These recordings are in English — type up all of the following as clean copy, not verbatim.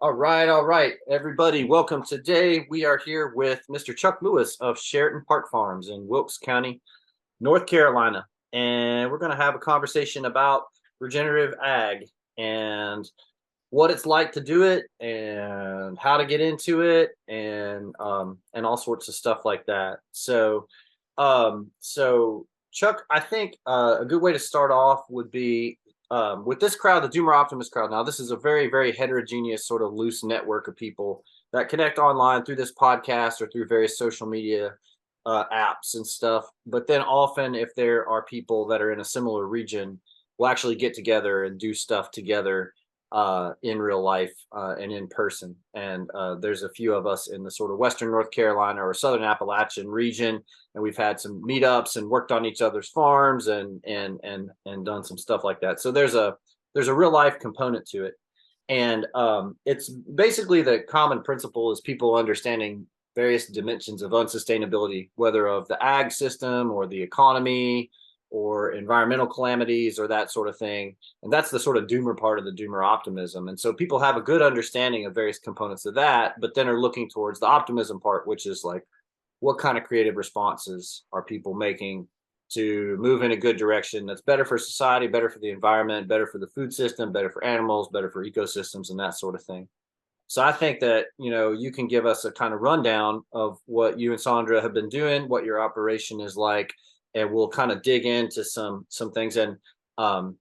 All right, everybody. Welcome. Today we are here with Mr. Chuck Lewis of Sheraton Park Farms in Wilkes County, North Carolina. And we're going to have a conversation about regenerative ag and what it's like to do it and how to get into it and all sorts of stuff like that. So Chuck, I think a good way to start off would be with this crowd, the Doomer Optimist crowd. Now, this is a very, very heterogeneous, sort of loose network of people that connect online through this podcast or through various social media apps and stuff. But then often, if there are people that are in a similar region, we'll actually get together and do stuff together in real life and in person. And there's a few of us in the sort of Western North Carolina or Southern Appalachian region, and we've had some meetups and worked on each other's farms and done some stuff like that. So there's a real life component to it, and it's basically the common principle is people understanding various dimensions of unsustainability, whether of the ag system or the economy or environmental calamities or that sort of thing. And that's the sort of doomer part of the doomer optimism. And so people have a good understanding of various components of that, but then are looking towards the optimism part, which is like, what kind of creative responses are people making to move in a good direction that's better for society, better for the environment, better for the food system, better for animals, better for ecosystems, and that sort of thing. So I think that, you can give us a kind of rundown of what you and Saundra have been doing, what your operation is like, and we'll kind of dig into some things. And um,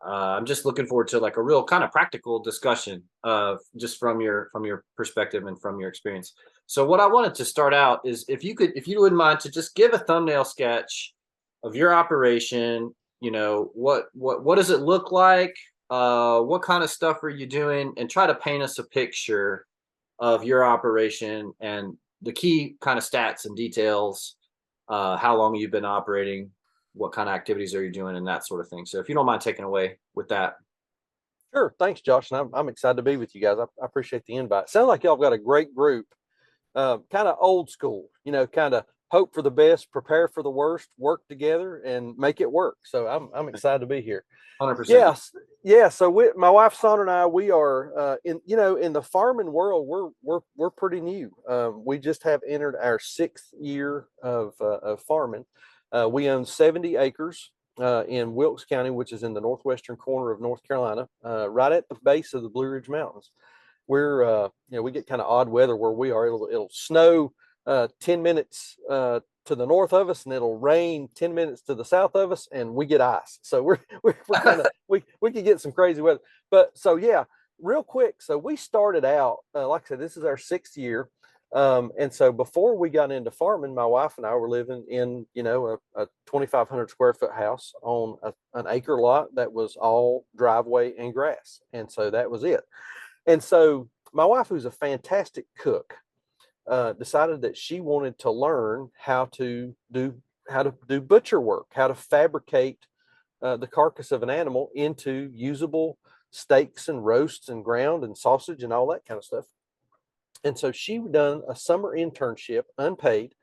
I'm just looking forward to like a real kind of practical discussion of just from your perspective and from your experience. So what I wanted to start out is if you wouldn't mind to just give a thumbnail sketch of your operation. What does it look like? What kind of stuff are you doing? And try to paint us a picture of your operation and the key kind of stats and details, how long you've been operating, what kind of activities are you doing, and that sort of thing. So if you don't mind taking away with that. Sure. Thanks, Josh. And I'm excited to be with you guys. I appreciate the invite. Sounds like y'all got a great group, kind of old school, kind of hope for the best, prepare for the worst, work together and make it work. So I'm excited to be here. 100%. Yes. Yeah. So my wife, Saundra, and I, we are, in the farming world, we're pretty new. We just have entered our 6th year of farming. We own 70 acres in Wilkes County, which is in the northwestern corner of North Carolina, right at the base of the Blue Ridge Mountains. We get kind of odd weather where we are. It'll snow 10 minutes to the north of us, and it'll rain 10 minutes to the south of us, and we get ice. So we're kind of we could get some crazy weather. But so yeah, real quick. So we started out, like I said, this is our 6th year. And so before we got into farming, my wife and I were living in, a 2,500 square foot house on an acre lot that was all driveway and grass. And so that was it. And so my wife, who's a fantastic cook, decided that she wanted to learn how to do butcher work, how to fabricate the carcass of an animal into usable steaks and roasts and ground and sausage and all that kind of stuff. And so she done a summer internship, unpaid,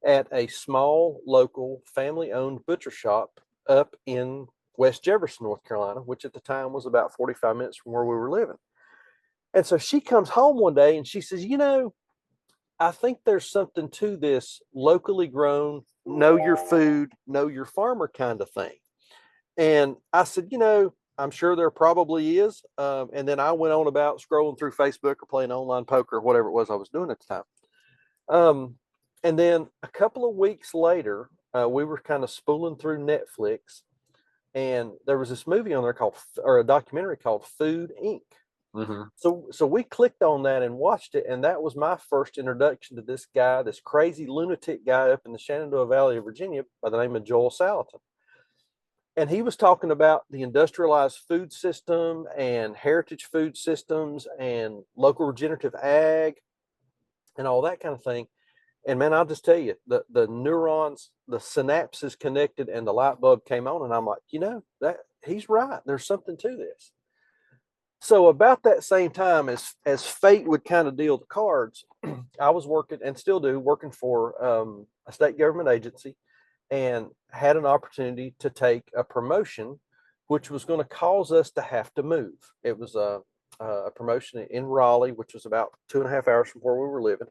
at a small local family-owned butcher shop up in West Jefferson, North Carolina, which at the time was about 45 minutes from where we were living. And so she comes home one day and she says, I think there's something to this locally grown, know your food, know your farmer kind of thing. And I said, I'm sure there probably is. And then I went on about scrolling through Facebook or playing online poker or whatever it was I was doing at the time. And then a couple of weeks later, we were kind of spooling through Netflix, and there was this movie on there a documentary called Food Inc. Mm-hmm. So we clicked on that and watched it, and that was my first introduction to this guy, this crazy lunatic guy up in the Shenandoah Valley of Virginia by the name of Joel Salatin. And he was talking about the industrialized food system and heritage food systems and local regenerative ag and all that kind of thing. And man, I'll just tell you, the neurons, the synapses connected, and the light bulb came on, and I'm like, that he's right. There's something to this. So about that same time, as fate would kind of deal the cards, I was working and still working for a state government agency, and had an opportunity to take a promotion, which was going to cause us to have to move. It was a promotion in Raleigh, which was about 2.5 hours from where we were living.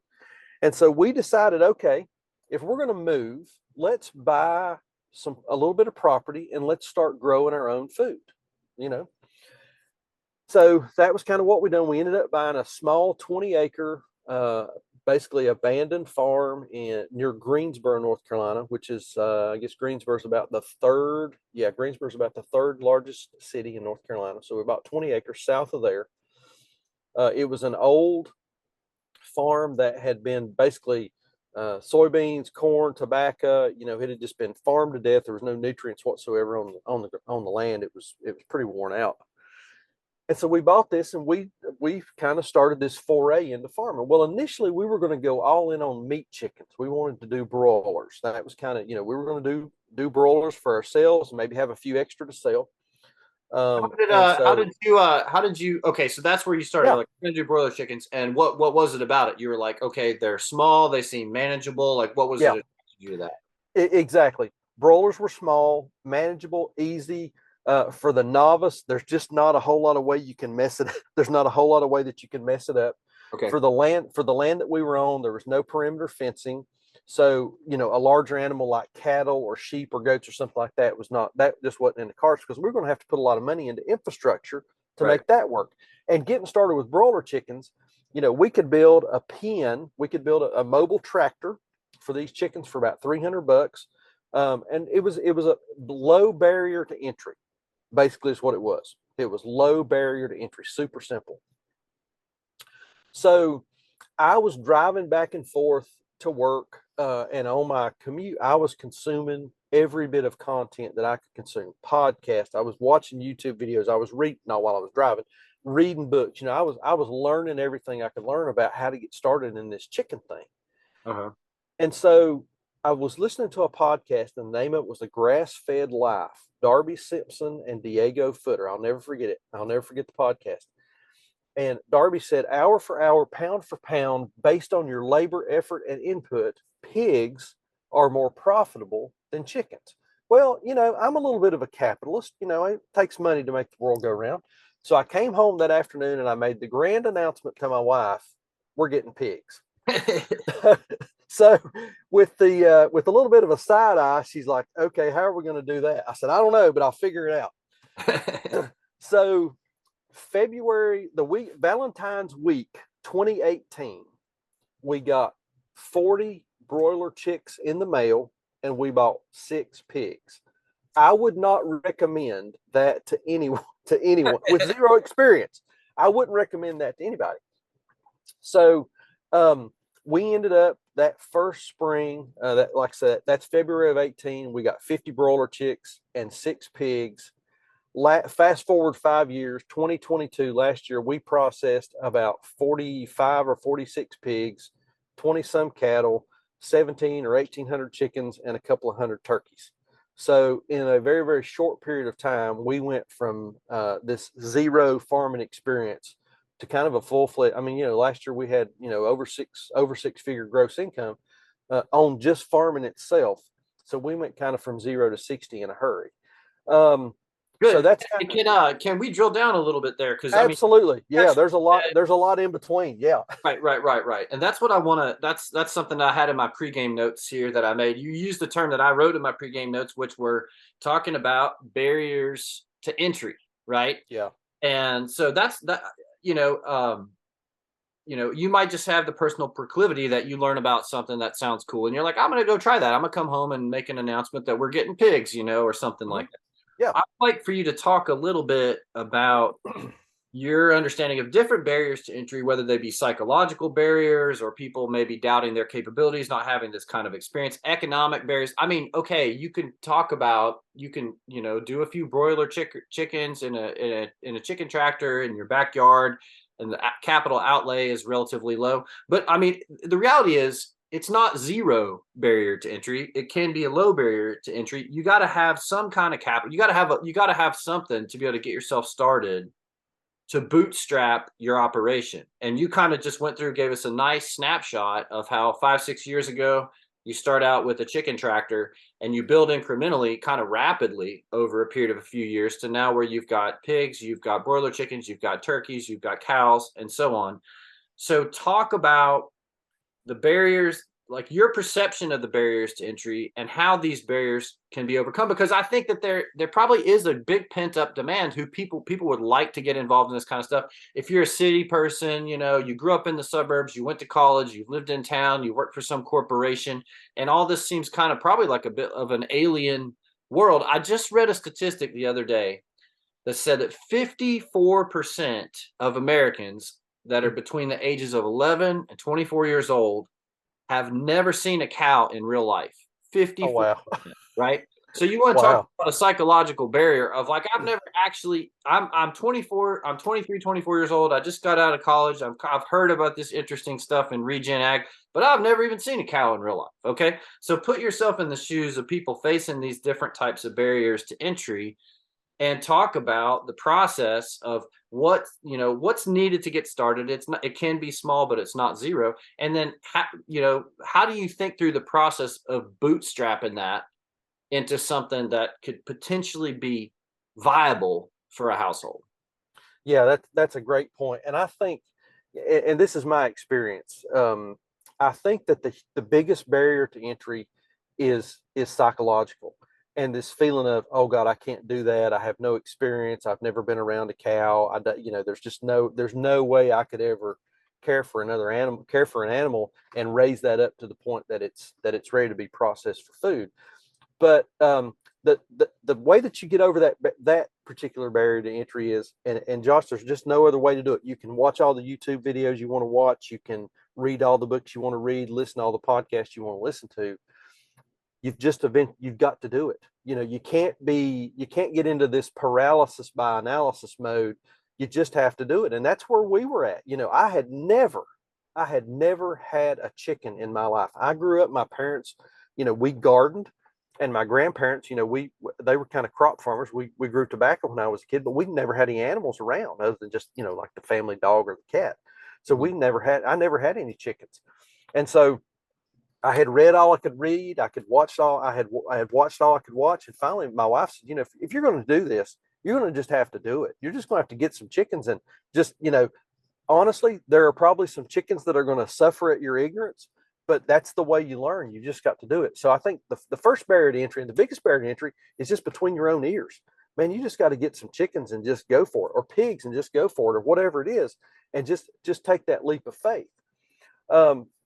And so we decided, okay, if we're going to move, let's buy a little bit of property and let's start growing our own food, you know. So that was kind of what we done. We ended up buying a small 20-acre, basically abandoned farm near Greensboro, North Carolina, which is, I guess Greensboro's about the third. Yeah, Greensboro's about the third largest city in North Carolina. So we're about 20 acres south of there. It was an old farm that had been basically soybeans, corn, tobacco. You know, it had just been farmed to death. There was no nutrients whatsoever on the land. It was pretty worn out. And so we bought this, and we kind of started this foray into farming. Well, initially we were going to go all in on meat chickens. We wanted to do broilers. That was kind of, you know, we were going to do broilers for ourselves and maybe have a few extra to sell. How did you okay, so that's where you started. Yeah, Like, you're gonna do broiler chickens, and what was it about it? You were like, okay, they're small, they seem manageable. Like, what was it yeah, that attracted you to that? exactly. Broilers were small, manageable, easy. For the novice, there's just not a whole lot of way you can mess it. There's not a whole lot of way that you can mess it up. Okay. For the land that we were on, there was no perimeter fencing. So, you know, a larger animal like cattle or sheep or goats or something like that just wasn't in the cards, because we're going to have to put a lot of money into infrastructure to Right. make that work. And getting started with broiler chickens, you know, we could build a pen, we could build a mobile tractor for these chickens for about $300. And it was a low barrier to entry, basically is what it was. It was low barrier to entry, super simple. So I was driving back and forth to work, and on my commute, I was consuming every bit of content that I could consume. Podcast. I was watching YouTube videos. I was reading, not while I was driving, reading books. You know, I was learning everything I could learn about how to get started in this chicken thing. Uh-huh. And so I was listening to a podcast, and the name of it was The Grass Fed Life. Darby Simpson and Diego Footer. I'll never forget it. I'll never forget the podcast. And Darby said, hour for hour, pound for pound, based on your labor, effort, and input, pigs are more profitable than chickens. Well, you know, I'm a little bit of a capitalist. You know, it takes money to make the world go round. So I came home that afternoon and I made the grand announcement to my wife, we're getting pigs. So with a little bit of a side eye, she's like, okay, how are we going to do that? I said, I don't know, but I'll figure it out. So Valentine's week 2018, we got 40 broiler chicks in the mail, and we bought 6 pigs. I would not recommend that to anyone with zero experience. I wouldn't recommend that to anybody. So we ended up that first spring, that, like I said, that's February of 18. We got 50 broiler chicks and 6 pigs. Fast forward 5 years, 2022, last year, we processed about 45 or 46 pigs, 20 some cattle, 17 or 1,800 chickens, and a couple of hundred turkeys. So in a very, very short period of time, we went from this zero farming experience to kind of a full-fledged. I mean, you know, last year we had, you know, over six-figure gross income on just farming itself. So we went kind of from 0 to 60 in a hurry. Good. So that's Can we drill down a little bit there? Because absolutely, yeah. There's a lot in between. Yeah. Right. And that's what I want to. That's something I had in my pregame notes here that I made. You used the term that I wrote in my pregame notes, which were talking about barriers to entry, right? Yeah. And so that's that. You know, you might just have the personal proclivity that you learn about something that sounds cool, and you're like, I'm going to go try that. I'm going to come home and make an announcement that we're getting pigs, you know, or something like that. Yeah. I'd like for you to talk a little bit about your understanding of different barriers to entry, whether they be psychological barriers or people maybe doubting their capabilities, not having this kind of experience, economic barriers. I mean, okay, you can do a few broiler chickens in a chicken tractor in your backyard, and the capital outlay is relatively low. But I mean, the reality is, it's not zero barrier to entry. It can be a low barrier to entry. You got to have some kind of capital. You got to have something to be able to get yourself started, to bootstrap your operation. And you kind of just went through, gave us a nice snapshot of how 5-6 years ago You start out with a chicken tractor and you build incrementally, kind of rapidly over a period of a few years to now where you've got pigs, you've got broiler chickens, you've got turkeys, you've got cows, and so on. So talk about the barriers, like your perception of the barriers to entry and how these barriers can be overcome, because I think that there probably is a big pent up demand who people would like to get involved in this kind of stuff. If you're a city person, you know, you grew up in the suburbs, you went to college, you lived in town, you worked for some corporation, and all this seems kind of probably like a bit of an alien world. I just read a statistic the other day that said that 54% of Americans that are between the ages of 11 and 24 years old have never seen a cow in real life. Oh 54, wow. right? So you want to talk Wow. about a psychological barrier of like, I've never actually, I'm 24, I'm 23, 24 years old. I just got out of college. I've heard about this interesting stuff in regen ag, but I've never even seen a cow in real life. Okay. So put yourself in the shoes of people facing these different types of barriers to entry and talk about the process of what, you know, what's needed to get started. It's not, it can be small, but it's not zero. And then you know, how do you think through the process of bootstrapping that into something that could potentially be viable for a household? Yeah, that's a great point. And I think, and this is my experience, I think that the biggest barrier to entry is psychological. And this feeling of, oh God, I can't do that. I have no experience. I've never been around a cow. You know, there's no way I could ever care for an animal and raise that up to the point that it's ready to be processed for food. But the way that you get over that particular barrier to entry is, and Josh, there's just no other way to do it. You can watch all the YouTube videos you want to watch. You can read all the books you want to read, listen to all the podcasts you want to listen to. You've got to do it. You know, you can't get into this paralysis by analysis mode. You just have to do it. And that's where we were at. You know, I had never had a chicken in my life. I grew up, my parents, you know, we gardened, and my grandparents, you know, they were kind of crop farmers. We grew tobacco when I was a kid, but we never had any animals around other than just, you know, like the family dog or the cat. So I never had any chickens. And so I had read all I could read. I had watched all I could watch. And finally, my wife said, you know, if you're going to do this, you're going to just have to do it. You're just going to have to get some chickens and just, you know, honestly, there are probably some chickens that are going to suffer at your ignorance, but that's the way you learn. You just got to do it. So I think the first barrier to entry and the biggest barrier to entry is just between your own ears. Man, you just got to get some chickens and just go for it, or pigs and just go for it, or whatever it is, and just take that leap of faith.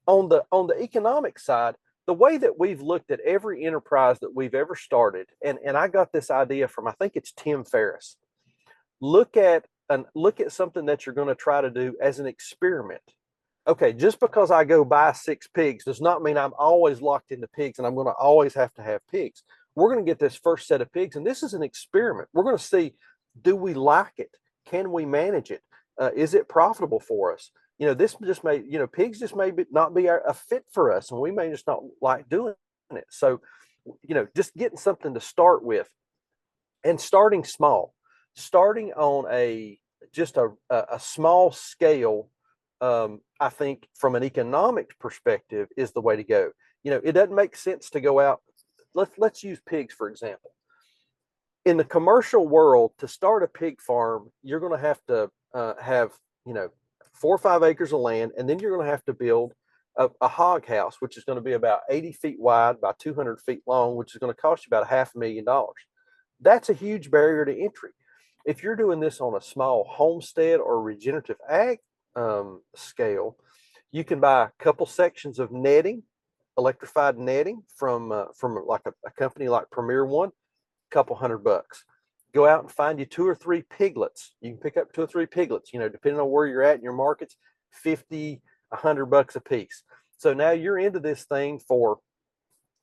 On the economic side, the way that we've looked at every enterprise that we've ever started, and I got this idea from, I think it's Tim Ferriss. Look at something that you're going to try to do as an experiment. Okay, just because I go buy 6 pigs does not mean I'm always locked into pigs and I'm going to always have to have pigs. We're going to get this first set of pigs, and this is an experiment. We're going to see, do we like it? Can we manage it? Is it profitable for us? You know, this just may, you know, pigs just may not be a fit for us, and we may just not like doing it. So, you know, just getting something to start with and starting small, starting on a small scale. I think from an economic perspective is the way to go. You know, it doesn't make sense to go out. Let's use pigs for example. In the commercial world, to start a pig farm, you're going to have to have, you know, 4 or 5 acres of land, and then you're going to have to build a hog house, which is going to be about 80 feet wide by 200 feet long, which is going to cost you about $500,000. That's a huge barrier to entry. If you're doing this on a small homestead or regenerative ag scale, you can buy a couple sections of netting, electrified netting from like a company like Premier One, couple $100. Go out and find you 2 or 3 piglets. You can pick up 2 or 3 piglets, you know, depending on where you're at in your markets, 50, $100 a piece. So now you're into this thing for,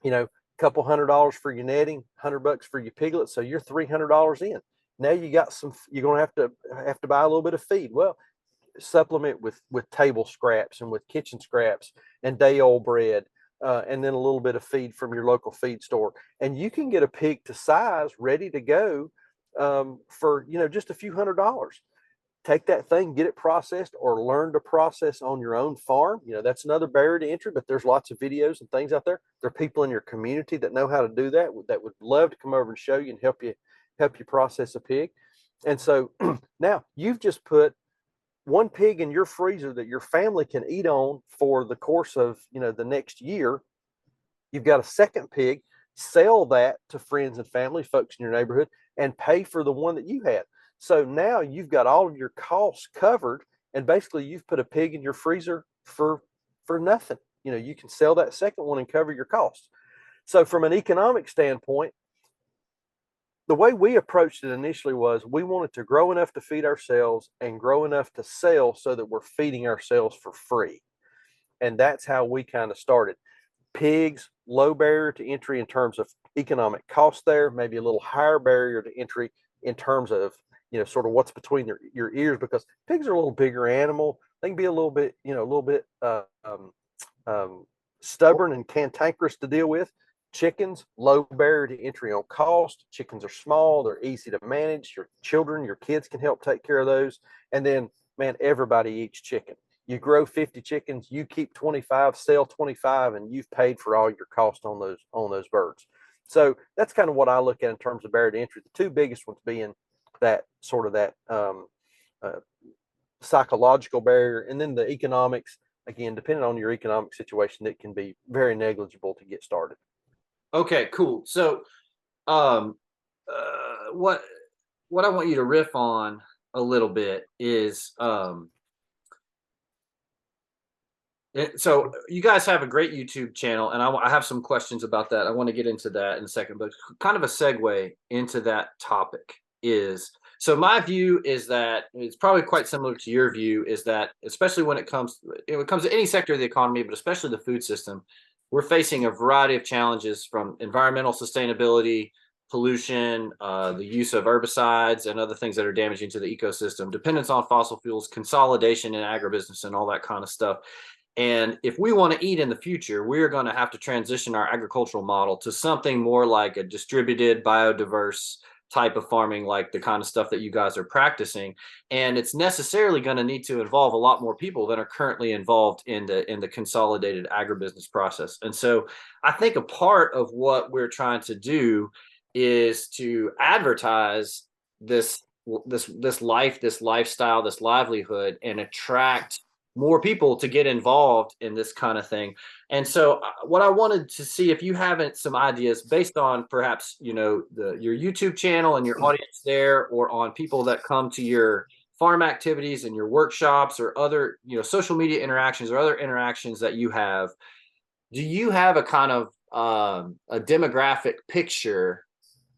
you know, a couple $100 for your netting, $100 for your piglets. So you're $300 in. Now you're going to have to buy a little bit of feed. Well, supplement with table scraps and with kitchen scraps and day old bread, and then a little bit of feed from your local feed store, and you can get a pig to size ready to go, for, you know, just a few $100. take that thing, get it processed, or learn to process on your own farm. That's another barrier to entry, but there's lots of videos and things out there. There are people in your community that know how to do that, that would love to come over and show you and help you process a pig. And so now you've just put one pig in your freezer that your family can eat on for the course of the next year. You've got a second pig, sell that to friends and family, folks in your neighborhood, and pay for the one that you had. So now you've got all of your costs covered, and basically you've put a pig in your freezer for nothing. You can sell that second one and cover your costs. So from an economic standpoint, the way we approached it initially was we wanted to grow enough to feed ourselves and grow enough to sell so that we're feeding ourselves for free. And that's how we kind of started. Pigs, low barrier to entry in terms of economic cost there, maybe a little higher barrier to entry in terms of, sort of what's between your ears, because pigs are a little bigger animal. They can be a little bit, stubborn and cantankerous to deal with. Chickens, low barrier to entry on cost. Chickens are small, they're easy to manage. Your children, your kids can help take care of those. And then, man, everybody eats chicken. You grow 50 chickens, you keep 25, sell 25, and you've paid for all your cost on those birds. So that's kind of what I look at in terms of barrier to entry. The two biggest ones being that sort of that psychological barrier, and then the economics. Again, depending on your economic situation, it can be very negligible to get started. Okay, cool. So, um, what I want you to riff on a little bit is, so you guys have a great YouTube channel, and I have some questions about that. I want to get into that in a second, but kind of a segue into that topic is, so my view is that it's probably quite similar to your view, is that especially when it comes to any sector of the economy, but especially the food system, we're facing a variety of challenges from environmental sustainability, pollution, the use of herbicides and other things that are damaging to the ecosystem, dependence on fossil fuels, consolidation in agribusiness, and all that kind of stuff. And if we want to eat in the future, we're going to have to transition our agricultural model to something more like a distributed, biodiverse type of farming, like the kind of stuff that you guys are practicing. And it's necessarily going to need to involve a lot more people than are currently involved in the consolidated agribusiness process. And so I think a part of what we're trying to do is to advertise this life, this lifestyle, this livelihood, and attract more people to get involved in this kind of thing. And so what I wanted to see if you haven't some ideas based on perhaps, your YouTube channel and your audience there, or on people that come to your farm activities and your workshops or other, social media interactions or other interactions that you have. Do you have a kind of a demographic picture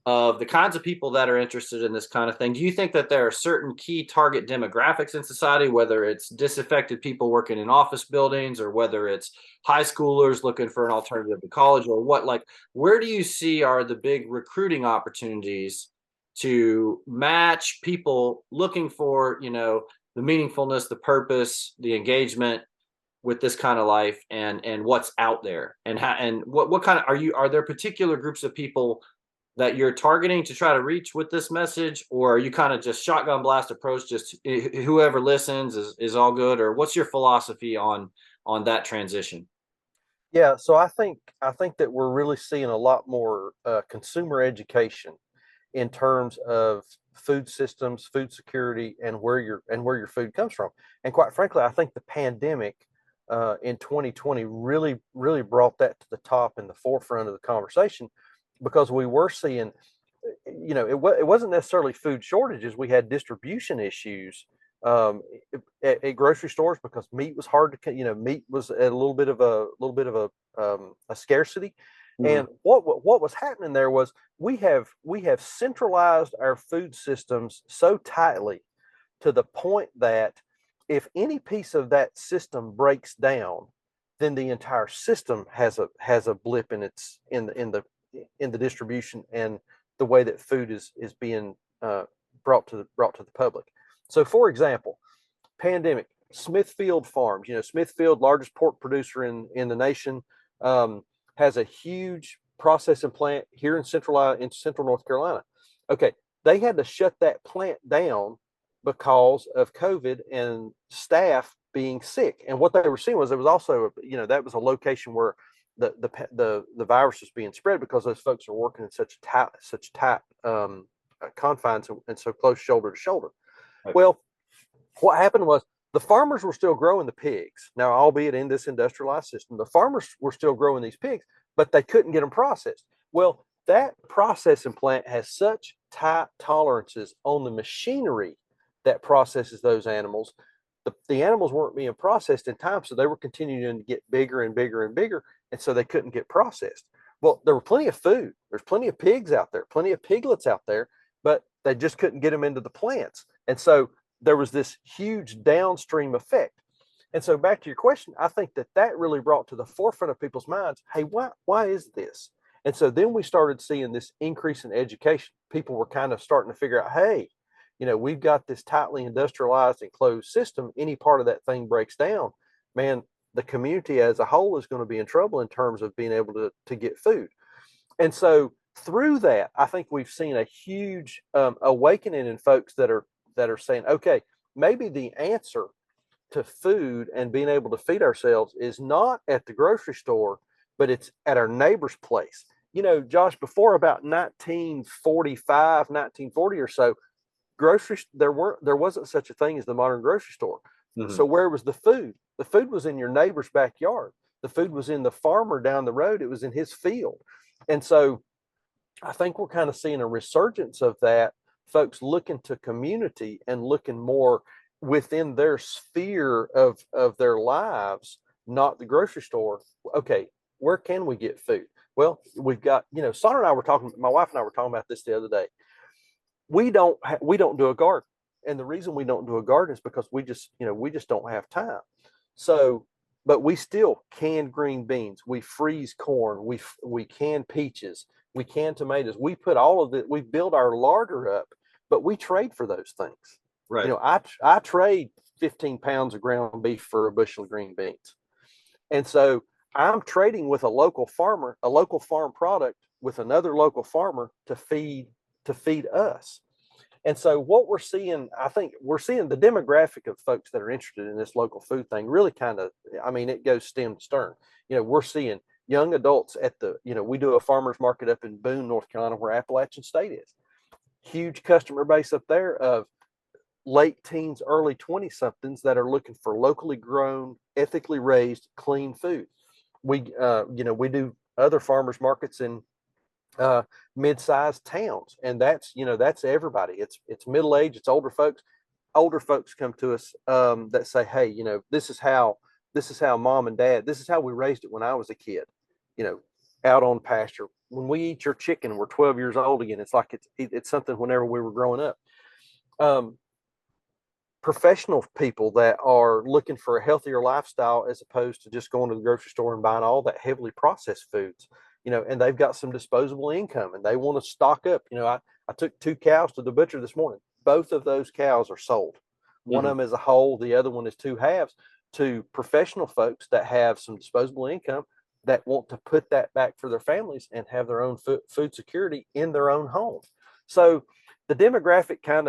of the kinds of people that are interested in this kind of thing? Do you think that there are certain key target demographics in society, whether it's disaffected people working in office buildings, or whether it's high schoolers looking for an alternative to college, or what, like, where do you see are the big recruiting opportunities to match people looking for, the meaningfulness, the purpose, the engagement with this kind of life, and what's out there, and how, and what kind of, are there particular groups of people that you're targeting to try to reach with this message, or are you kind of just shotgun blast approach, just whoever listens is all good, or what's your philosophy on that transition? Yeah, so I think that we're really seeing a lot more consumer education in terms of food systems, food security, and where your food comes from. And quite frankly, I think the pandemic in 2020 really brought that to the top in the forefront of the conversation, because we were seeing, it wasn't necessarily food shortages. We had distribution issues at grocery stores because meat was hard to, meat was at a little bit of a scarcity. Mhm. And what was happening there was we have centralized our food systems so tightly to the point that if any piece of that system breaks down, then the entire system has a blip in the distribution and the way that food is being brought to the public. So, for example, pandemic, Smithfield Farms, Smithfield, largest pork producer in the nation, has a huge processing plant here in central North Carolina. Okay, they had to shut that plant down because of COVID and staff being sick. And what they were seeing was there was also, that was a location where the virus was being spread because those folks are working in such tight confines and so close shoulder to shoulder. Right. Well, what happened was the farmers were still growing the pigs. Now, albeit in this industrialized system, the farmers were still growing these pigs, but they couldn't get them processed. Well, that processing plant has such tight tolerances on the machinery that processes those animals. The animals weren't being processed in time, so they were continuing to get bigger and bigger and bigger, and so they couldn't get processed. Well, there were plenty of food. There's plenty of pigs out there, plenty of piglets out there, but they just couldn't get them into the plants. And so there was this huge downstream effect. And so back to your question, I think that really brought to the forefront of people's minds, hey, why is this? And so then we started seeing this increase in education. People were kind of starting to figure out, hey, we've got this tightly industrialized and closed system. Any part of that thing breaks down, man, the community as a whole is going to be in trouble in terms of being able to get food. And so through that, I think we've seen a huge awakening in folks that are saying, okay, maybe the answer to food and being able to feed ourselves is not at the grocery store, but it's at our neighbor's place. Josh, before about 1945, 1940 or so, there wasn't such a thing as the modern grocery store. Mm-hmm. So where was the food? The food was in your neighbor's backyard. The food was in the farmer down the road. It was in his field. And so I think we're kind of seeing a resurgence of that, folks looking to community and looking more within their sphere of their lives, not the grocery store. Okay, where can we get food? Well, we've got, Saundra and I were talking, my wife and I were talking about this the other day. We don't do a garden. And the reason we don't do a garden is because we just don't have time. So, but we still can green beans. We freeze corn. We can peaches. We can tomatoes. We put all of it. We build our larder up, but we trade for those things. Right. I trade 15 pounds of ground beef for a bushel of green beans. And so I'm trading with a local farmer, a local farm product with another local farmer to feed us. And so what we're seeing, I think we're seeing the demographic of folks that are interested in this local food thing really kind of, it goes stem to stern. We're seeing young adults at we do a farmer's market up in Boone, North Carolina, where Appalachian State is. Huge customer base up there of late teens, early 20-somethings that are looking for locally grown, ethically raised, clean food. We do other farmers markets in mid-sized towns, and that's everybody. It's middle age, it's older folks. Older folks come to us that say, hey, this is how mom and dad, this is how we raised it when I was a kid, out on pasture. When we eat your chicken, we're 12 years old again. It's like it's something whenever we were growing up. Professional people that are looking for a healthier lifestyle as opposed to just going to the grocery store and buying all that heavily processed foods, and they've got some disposable income and they want to stock up. I took 2 cows to the butcher this morning. Both of those cows are sold. One of them is a whole, the other one is 2 halves, to professional folks that have some disposable income that want to put that back for their families and have their own food security in their own home. So the demographic kind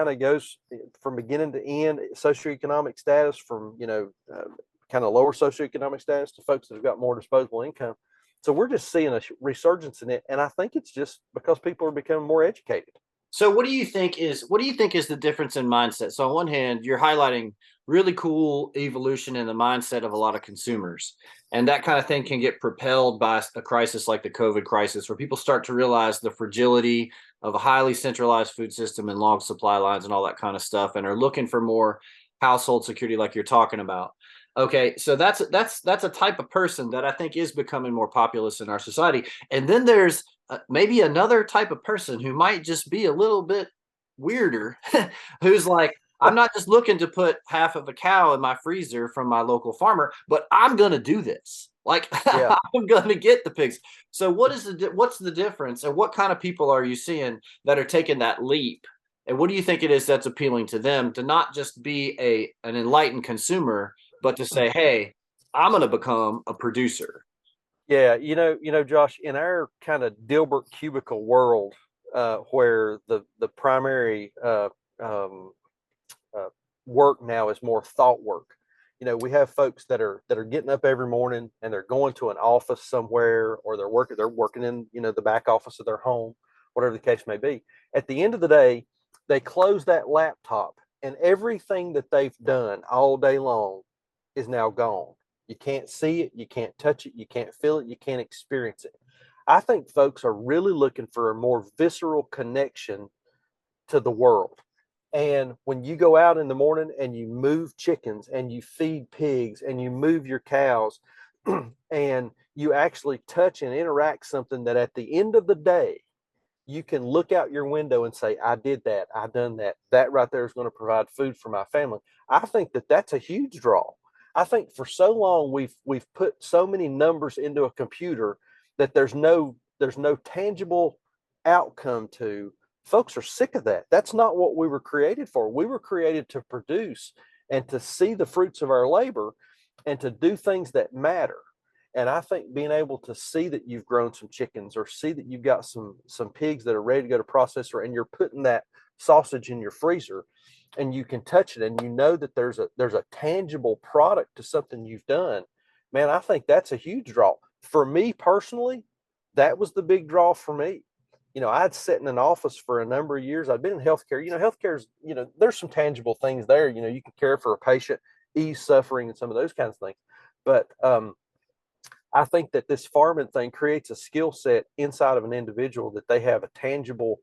of goes from beginning to end, socioeconomic status from, kind of lower socioeconomic status to folks that have got more disposable income. So we're just seeing a resurgence in it. And I think it's just because people are becoming more educated. So what do you think is the difference in mindset? So on one hand, you're highlighting really cool evolution in the mindset of a lot of consumers. And that kind of thing can get propelled by a crisis like the COVID crisis, where people start to realize the fragility of a highly centralized food system and long supply lines and all that kind of stuff, and are looking for more household security like you're talking about. Okay, so that's a type of person that I think is becoming more populous in our society. And then there's maybe another type of person who might just be a little bit weirder, who's like, I'm not just looking to put half of a cow in my freezer from my local farmer, but I'm going to do this. Like, yeah. I'm going to get the pigs. So what's the difference, and what kind of people are you seeing that are taking that leap? And what do you think it is that's appealing to them to not just be an enlightened consumer, but to say, hey, I'm going to become a producer? Yeah, Josh, in our kind of Dilbert cubicle world, where the primary work now is more thought work. We have folks that are getting up every morning and they're going to an office somewhere, or they're working in, the back office of their home, whatever the case may be. At the end of the day, they close that laptop and everything that they've done all day long is now gone. You can't see it, you can't touch it, you can't feel it, you can't experience it. I think folks are really looking for a more visceral connection to the world. And when you go out in the morning and you move chickens and you feed pigs and you move your cows and you actually touch and interact something that at the end of the day, you can look out your window and say, I did that, I done that. That right there is going to provide food for my family. I think that that's a huge draw. I think for so long we've put so many numbers into a computer that there's no tangible outcome to. Folks are sick of that. That's not what we were created for. We were created to produce and to see the fruits of our labor and to do things that matter. And I think being able to see that you've grown some chickens, or see that you've got some pigs that are ready to go to processor, and you're putting that sausage in your freezer and you can touch it and you know that there's a tangible product to something you've done, man, I think that's a huge draw. For me personally, that was the big draw for me. I'd sat in an office for a number of years. I'd been in healthcare. Healthcare's, there's some tangible things there. You can care for a patient, ease suffering, and some of those kinds of things. But I think that this farming thing creates a skill set inside of an individual that they have a tangible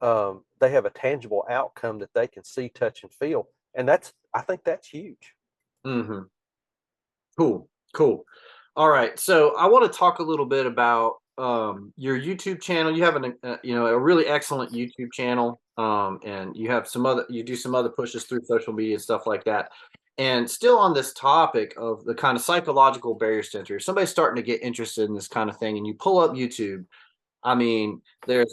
outcome that they can see, touch, and feel, and I think that's huge. Mm-hmm. Cool. Cool. All right. So I want to talk a little bit about your YouTube channel. You have a really excellent YouTube channel, and you do some other pushes through social media and stuff like that. And still on this topic of the kind of psychological barriers to entry, if somebody's starting to get interested in this kind of thing, and you pull up YouTube, I mean,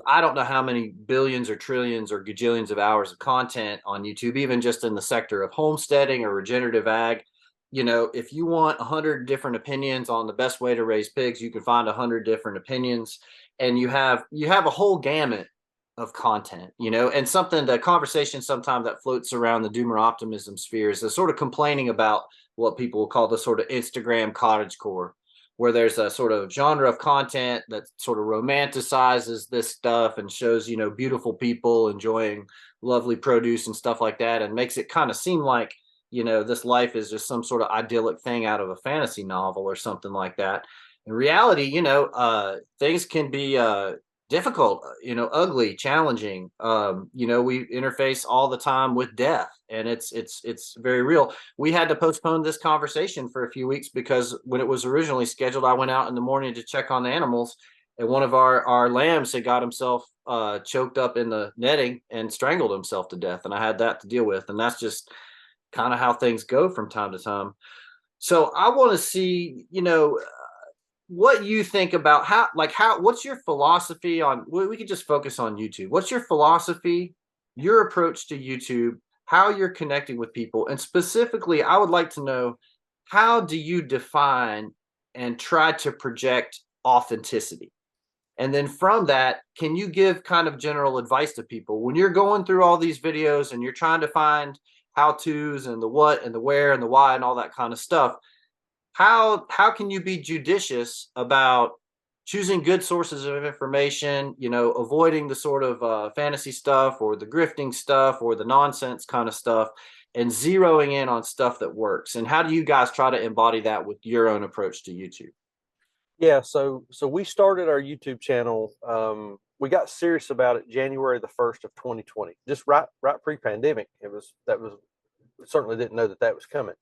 I don't know how many billions or trillions or gajillions of hours of content on YouTube, even just in the sector of homesteading or regenerative ag. If you want 100 different opinions on the best way to raise pigs, you can find 100 different opinions, and you have a whole gamut of content, and the conversation sometimes that floats around the doomer optimism sphere is the sort of complaining about what people will call the sort of Instagram cottagecore, where there's a sort of genre of content that sort of romanticizes this stuff and shows, beautiful people enjoying lovely produce and stuff like that, and makes it kind of seem like, this life is just some sort of idyllic thing out of a fantasy novel or something like that. In reality, things can be difficult, ugly, challenging. We interface all the time with death, and it's very real. We had to postpone this conversation for a few weeks because when it was originally scheduled, I went out in the morning to check on the animals, and one of our lambs had got himself choked up in the netting and strangled himself to death, and I had that to deal with, and that's just kind of how things go from time to time. So I want to see, what you think about what's your philosophy on, we could just focus on YouTube. What's your philosophy, your approach to YouTube, how you're connecting with people? And specifically, I would like to know, how do you define and try to project authenticity? And then from that, can you give kind of general advice to people when you're going through all these videos and you're trying to find how-tos and the what and the where and the why and all that kind of stuff? How can you be judicious about choosing good sources of information, avoiding the sort of fantasy stuff or the grifting stuff or the nonsense kind of stuff, and zeroing in on stuff that works? And how do you guys try to embody that with your own approach to YouTube? Yeah, so we started our YouTube channel. We got serious about it January the 1st of 2020, just right pre-pandemic. Certainly didn't know that was coming.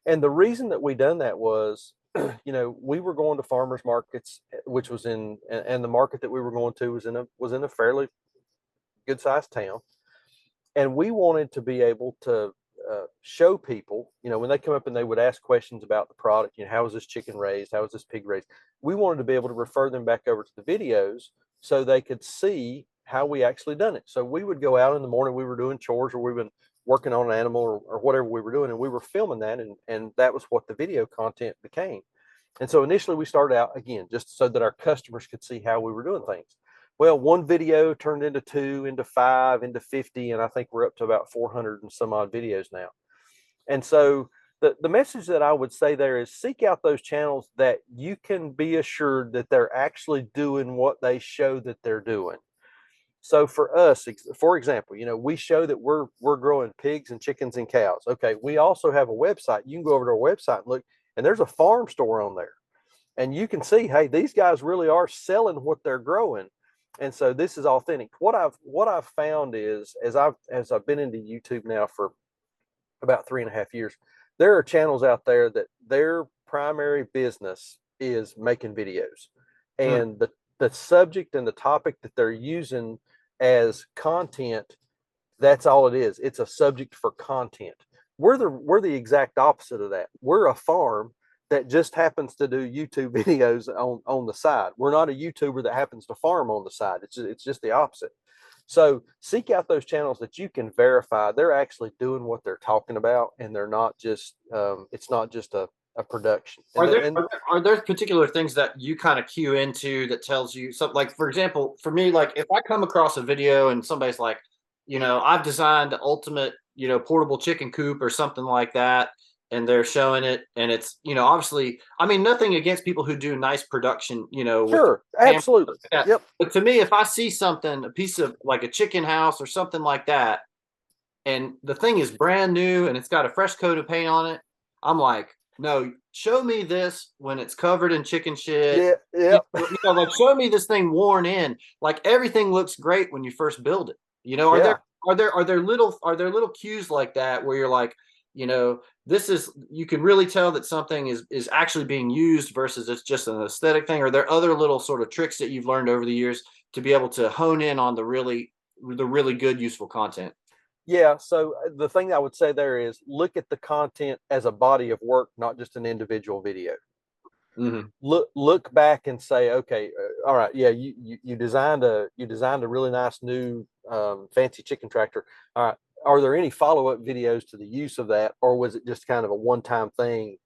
And the reason that we done that was, we were going to farmers markets, which was and the market that we were going to was in a fairly good sized town, and we wanted to be able to show people, when they come up and they would ask questions about the product, how was this chicken raised, how was this pig raised, we wanted to be able to refer them back over to the videos so they could see how we actually done it. So we would go out in the morning, we were doing chores, or we've been working on an animal, or whatever we were doing, and we were filming that, and that was what the video content became. And so initially we started out, again, just so that our customers could see how we were doing things. Well, one video turned into 2, into 5, into 50, and I think we're up to about 400 and some odd videos now. And so the message that I would say there is seek out those channels that you can be assured that they're actually doing what they show that they're doing. So for us, for example, we show that we're growing pigs and chickens and cows. Okay, we also have a website. You can go over to our website and look, and there's a farm store on there, and you can see, hey, these guys really are selling what they're growing, and so this is authentic. What I've found is, as I've been into YouTube now for about 3.5 years, there are channels out there that their primary business is making videos, Hmm. and the subject and the topic that they're using as content, that's all it is. It's a subject for content. We're the exact opposite of that. We're a farm that just happens to do YouTube videos on the side. We're not a YouTuber that happens to farm on the side. It's just the opposite. So seek out those channels that you can verify they're actually doing what they're talking about, and they're not just it's not just a production. Are And there, and are there are there particular things that you kind of cue into that tells you something? Like, for example, for me, like if I come across a video and somebody's like, I've designed the ultimate, portable chicken coop or something like that, and they're showing it, and it's, obviously, I mean, nothing against people who do nice production, with sure, camera absolutely, like that. yep, But to me, if I see something, a piece of like a chicken house or something like that, and the thing is brand new and it's got a fresh coat of paint on it, I'm like, no, show me this when it's covered in chicken shit. yeah, yep, Like show me this thing worn in. Like everything looks great when you first build it. Are there yeah. are there little cues like that where you're like, this is, you can really tell that something is actually being used versus it's just an aesthetic thing? Are there other little sort of tricks that you've learned over the years to be able to hone in on the really good useful content? Yeah, so the thing I would say there is look at the content as a body of work, not just an individual video. Mm-hmm. Look back and say, okay, all right, yeah, you designed a really nice new fancy chicken tractor. All right, are there any follow up videos to the use of that, or was it just kind of a one time thing?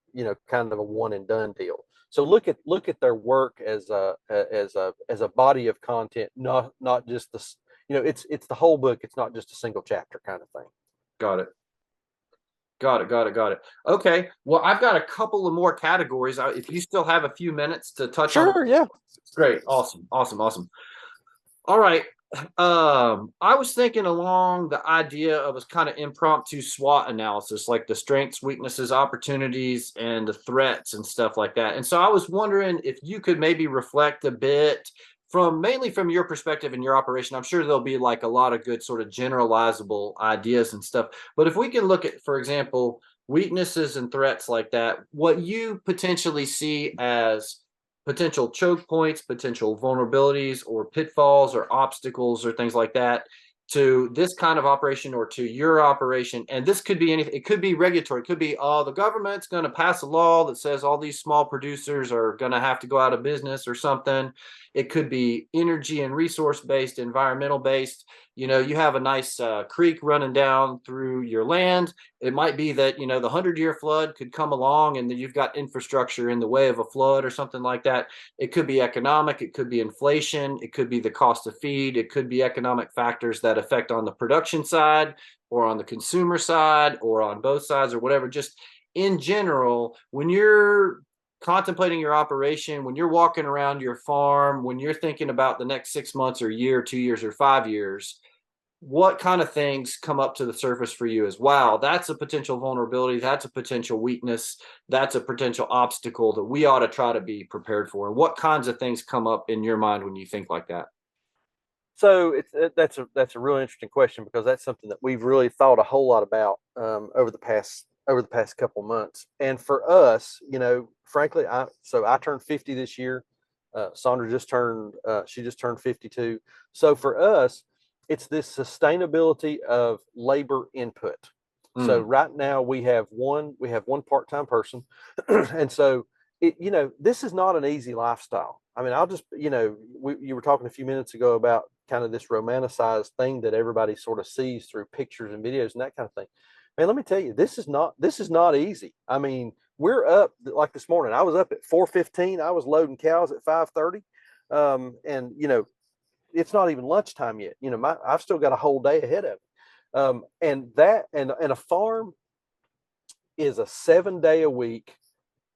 Kind of a one and done deal. So look at their work as a body of content, not just the it's the whole book. It's not just a single chapter kind of thing. Got it. Got it. Got it. Got it. Okay. Well, I've got a couple of more categories. If you still have a few minutes to touch on, Sure, yeah. great. Awesome. Awesome. Awesome. All right. I was thinking along the idea of a kind of impromptu SWOT analysis, like the strengths, weaknesses, opportunities, and the threats and stuff like that. And so I was wondering if you could maybe reflect a bit mainly from your perspective in your operation. I'm sure there'll be like a lot of good sort of generalizable ideas and stuff. But if we can look at, for example, weaknesses and threats like that, what you potentially see as potential choke points, potential vulnerabilities, or pitfalls, or obstacles, or things like that to this kind of operation or to your operation. And this could be anything. It could be regulatory. It could be, the government's going to pass a law that says all these small producers are going to have to go out of business or something. It could be energy and resource based, environmental based. You have a nice creek running down through your land. It might be that, the 100-year flood could come along and then you've got infrastructure in the way of a flood or something like that. It could be economic. It could be inflation. It could be the cost of feed. It could be economic factors that affect on the production side or on the consumer side or on both sides or whatever. Just in general, when you're contemplating your operation, when you're walking around your farm, when you're thinking about the next 6 months or year, 2 years or 5 years, what kind of things come up to the surface for you as, wow, that's a potential vulnerability, that's a potential weakness, that's a potential obstacle that we ought to try to be prepared for? And what kinds of things come up in your mind when you think like that? So that's a really interesting question because that's something that we've really thought a whole lot about over the past couple months. And for us, frankly, I turned 50 this year. Saundra just turned 52. So for us, it's this sustainability of labor input. So Mm. right now we have one part-time person, and so this is not an easy lifestyle. I mean, you were talking a few minutes ago about kind of this romanticized thing that everybody sort of sees through pictures and videos and that kind of thing. Man, let me tell you, this is not easy. I mean, we're up like this morning. I was up at 4:15. I was loading cows at 5:30, and it's not even lunchtime yet. I've still got a whole day ahead of me. And a farm is a 7-day a week.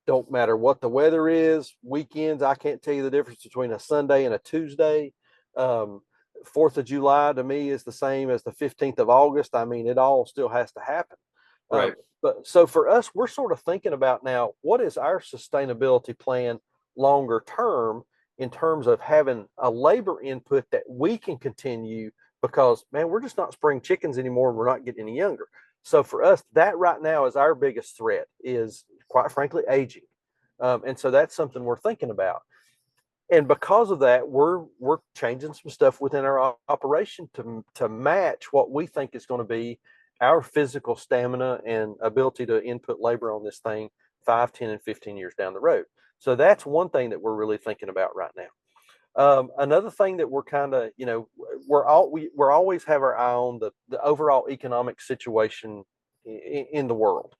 Don't matter what the weather is, weekends, I can't tell you the difference between a Sunday and a Tuesday. 4th of July to me is the same as the 15th of August. I mean, it all still has to happen. Right. But so for us, we're sort of thinking about now, what is our sustainability plan longer term in terms of having a labor input that we can continue, because man, we're just not spring chickens anymore and we're not getting any younger. So for us, that right now is our biggest threat, is quite frankly aging. And so that's something we're thinking about. And because of that, we're changing some stuff within our operation to match what we think is going to be our physical stamina and ability to input labor on this thing 5, 10, and 15 years down the road. So that's one thing that we're really thinking about right now. Another thing that we're kind of, we're always have our eye on the overall economic situation in the world.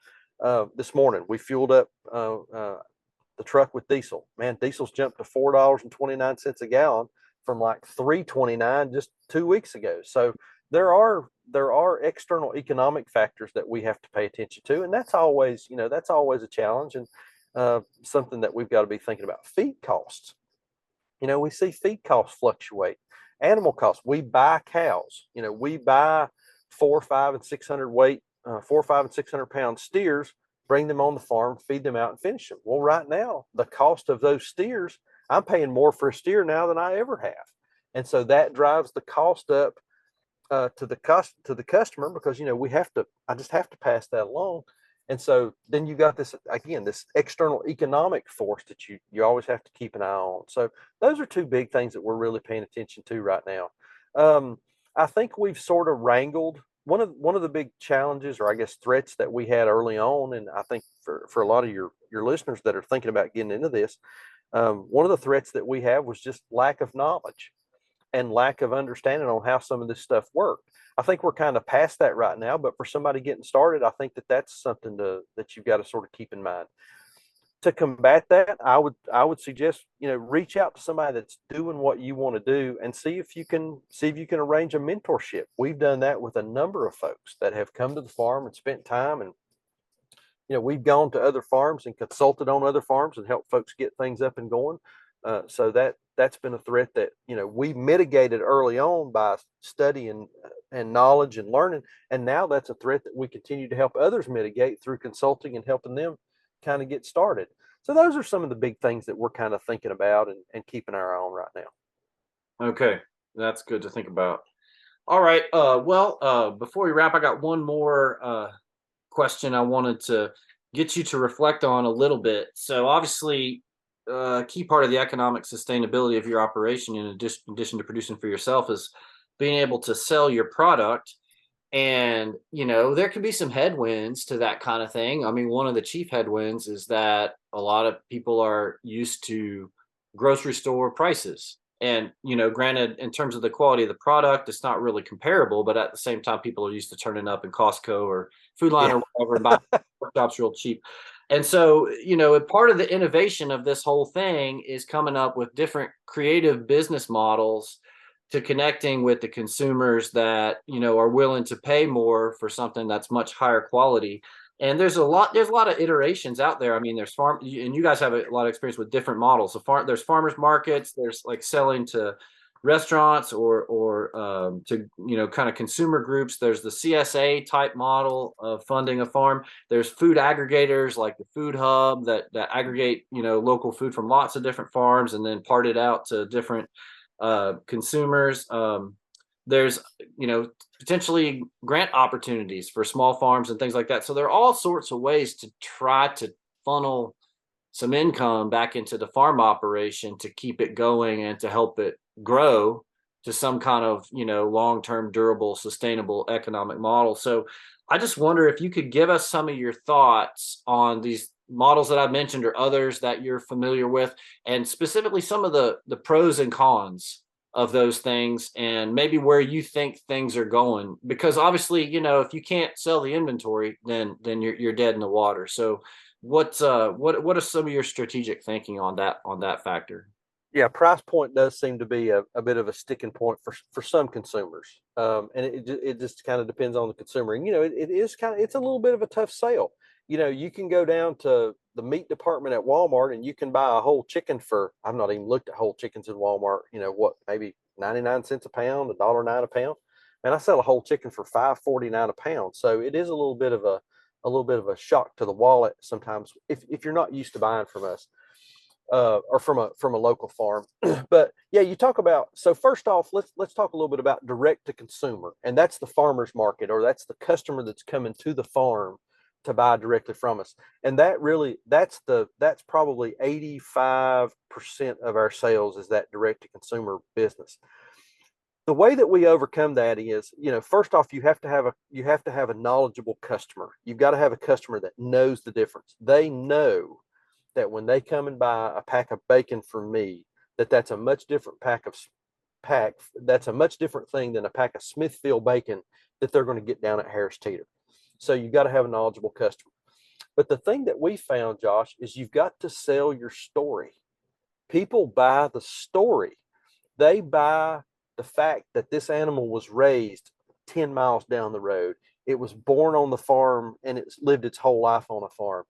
This morning we fueled up the truck with diesel. Man, diesel's jumped to $4.29 a gallon from like $3.29 just 2 weeks ago. So there are external economic factors that we have to pay attention to, and that's always a challenge, and something that we've got to be thinking about. Feed costs. We see feed costs fluctuate. Animal costs. We buy cows. We buy 4, 5, and 600 weight, 4, 5, and 600 pound steers, bring them on the farm, feed them out, and finish them. Well, right now, the cost of those steers, I'm paying more for a steer now than I ever have. And so that drives the cost up to the customer, because I just have to pass that along. And so then you got this external economic force that you always have to keep an eye on. So those are two big things that we're really paying attention to right now. I think we've sort of wrangled one of the big challenges, or I guess threats, that we had early on, and I think for a lot of your listeners that are thinking about getting into this, one of the threats that we have was just lack of knowledge and lack of understanding on how some of this stuff worked. I think we're kind of past that right now, but for somebody getting started, I think that that's something that you've got to sort of keep in mind. To combat that, I would suggest, reach out to somebody that's doing what you want to do and see if you can arrange a mentorship. We've done that with a number of folks that have come to the farm and spent time, and we've gone to other farms and consulted on other farms and helped folks get things up and going. So that's been a threat that we mitigated early on by studying and knowledge and learning, and now that's a threat that we continue to help others mitigate through consulting and helping them kind of get started. So those are some of the big things that we're kind of thinking about and keeping our eye on right now. Okay, that's good to think about. All right. Before we wrap, I got one more question I wanted to get you to reflect on a little bit. So obviously, a key part of the economic sustainability of your operation, in addition to producing for yourself, is being able to sell your product. And, there can be some headwinds to that kind of thing. I mean, one of the chief headwinds is that a lot of people are used to grocery store prices. And, granted, in terms of the quality of the product, it's not really comparable. But at the same time, people are used to turning up in Costco or Food Line or whatever and buying pork chops real cheap. And so, part of the innovation of this whole thing is coming up with different creative business models to connecting with the consumers that, are willing to pay more for something that's much higher quality. And there's a lot of iterations out there. I mean, there's and you guys have a lot of experience with different models. So there's farmers markets, there's like selling to restaurants or to, kind of consumer groups. There's the CSA type model of funding a farm. There's food aggregators like the Food Hub that aggregate, local food from lots of different farms and then part it out to different consumers. There's potentially grant opportunities for small farms and things like that. So there are all sorts of ways to try to funnel some income back into the farm operation to keep it going and to help it grow to some kind of long-term, durable, sustainable economic model. So I just wonder if you could give us some of your thoughts on these models that I've mentioned or others that you're familiar with, and specifically some of the pros and cons of those things, and maybe where you think things are going. Because obviously, if you can't sell the inventory, then you're dead in the water. So what are some of your strategic thinking on that factor? Yeah, price point does seem to be a bit of a sticking point for some consumers, and it just kind of depends on the consumer. And it is it's a little bit of a tough sale. You can go down to the meat department at Walmart and you can buy a whole chicken for, I've not even looked at whole chickens in Walmart. What, maybe 99 cents a pound, $1.09 a pound. And I sell a whole chicken for $5.49 a pound. So it is a little bit of a shock to the wallet sometimes if you're not used to buying from us, or from a local farm. But yeah, you talk about, so first off, let's talk a little bit about direct to consumer, and that's the farmer's market, or that's the customer that's coming to the farm to buy directly from us. And that's probably 85% of our sales is that direct to consumer business. The way that we overcome that is, first off, you have to have a knowledgeable customer. You've got to have a customer that knows the difference. They know that when they come and buy a pack of bacon from me, that's a much different that's a much different thing than a pack of Smithfield bacon that they're going to get down at Harris Teeter. So you've got to have a knowledgeable customer. But the thing that we found, Josh, is you've got to sell your story. People buy the story. They buy the fact that this animal was raised 10 miles down the road. It was born on the farm and it's lived its whole life on a farm.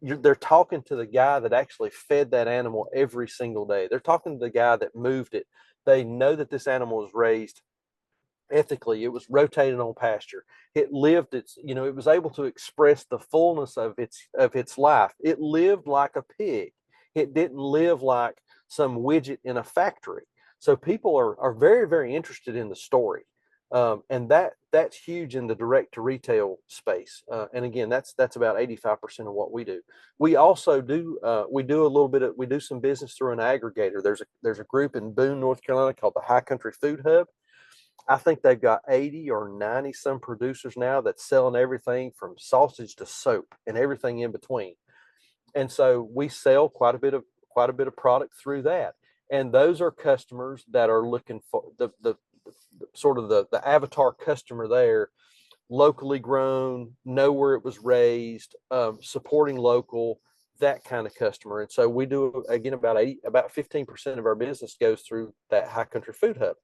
They're talking to the guy that actually fed that animal every single day. They're talking to the guy that moved it. They know that this animal was raised ethically. It was rotated on pasture. It lived it was able to express the fullness of its life. It lived like a pig. It didn't live like some widget in a factory. So people are very, very interested in the story. And that's huge in the direct to retail space. And again, that's about 85% of what we do. We also do we do some business through an aggregator. There's a group in Boone, North Carolina called the High Country Food Hub. I think they've got 80 or 90 some producers now that's selling everything from sausage to soap and everything in between. And so we sell quite a bit of product through that. And those are customers that are looking for the sort of the avatar customer there, locally grown, know where it was raised, supporting local, that kind of customer. And so we do, again, about 15% of our business goes through that High Country Food Hub.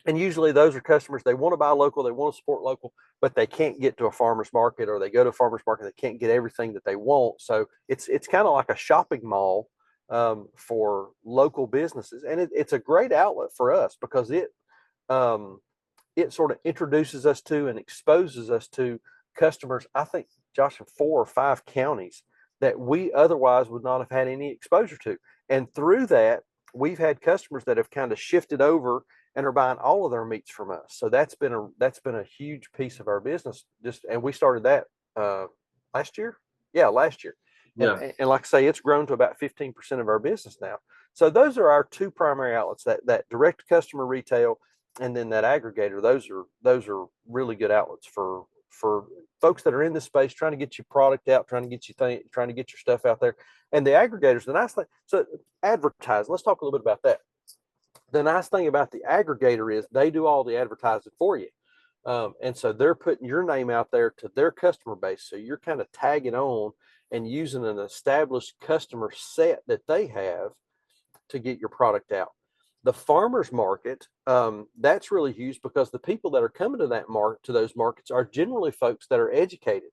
And usually those are customers, they want to buy local, they want to support local, but they can't get to a farmer's market, or they go to a farmer's market, they can't get everything that they want. So it's kind of like a shopping mall, for local businesses. And it's a great outlet for us because it sort of introduces us to and exposes us to customers, I think, Josh, in 4 or 5 counties that we otherwise would not have had any exposure to. And through that, we've had customers that have kind of shifted over and are buying all of their meats from us. So that's been a huge piece of our business. And we started that last year. Yeah, last year. Yeah. And like I say, it's grown to about 15% of our business now. So those are our two primary outlets: that direct customer retail, and then that aggregator. Those are really good outlets for folks that are in this space, trying to get your product out, trying to get your stuff out there. And the aggregators, the nice thing, so advertising. Let's talk a little bit about that. The nice thing about the aggregator is they do all the advertising for you. And so they're putting your name out there to their customer base. So you're kind of tagging on and using an established customer set that they have to get your product out. The farmers market, that's really huge because the people that are coming to those markets are generally folks that are educated.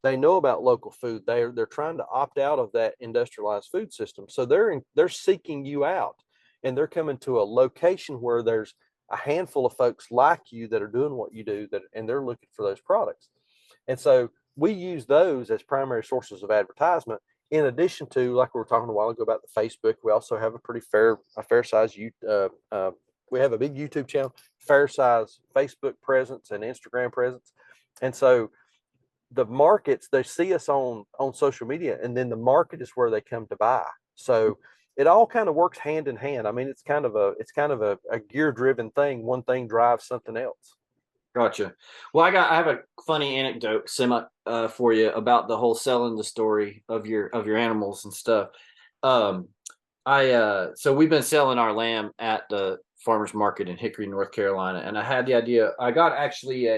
They know about local food. They're trying to opt out of that industrialized food system. So they're seeking you out, and they're coming to a location where there's a handful of folks like you that are doing what you do, and they're looking for those products. And so we use those as primary sources of advertisement. In addition to, like we were talking a while ago about the Facebook, we also have a fair size we have a big YouTube channel, fair size Facebook presence and Instagram presence. And so the markets, they see us on social media, and then the market is where they come to buy. So it all kind of works hand in hand. I mean, it's kind of a gear driven thing. One thing drives something else. Gotcha. Well, I have a funny anecdote for you about the whole selling the story of your animals and stuff. So we've been selling our lamb at the farmers market in Hickory, North Carolina, and I had the idea. I got actually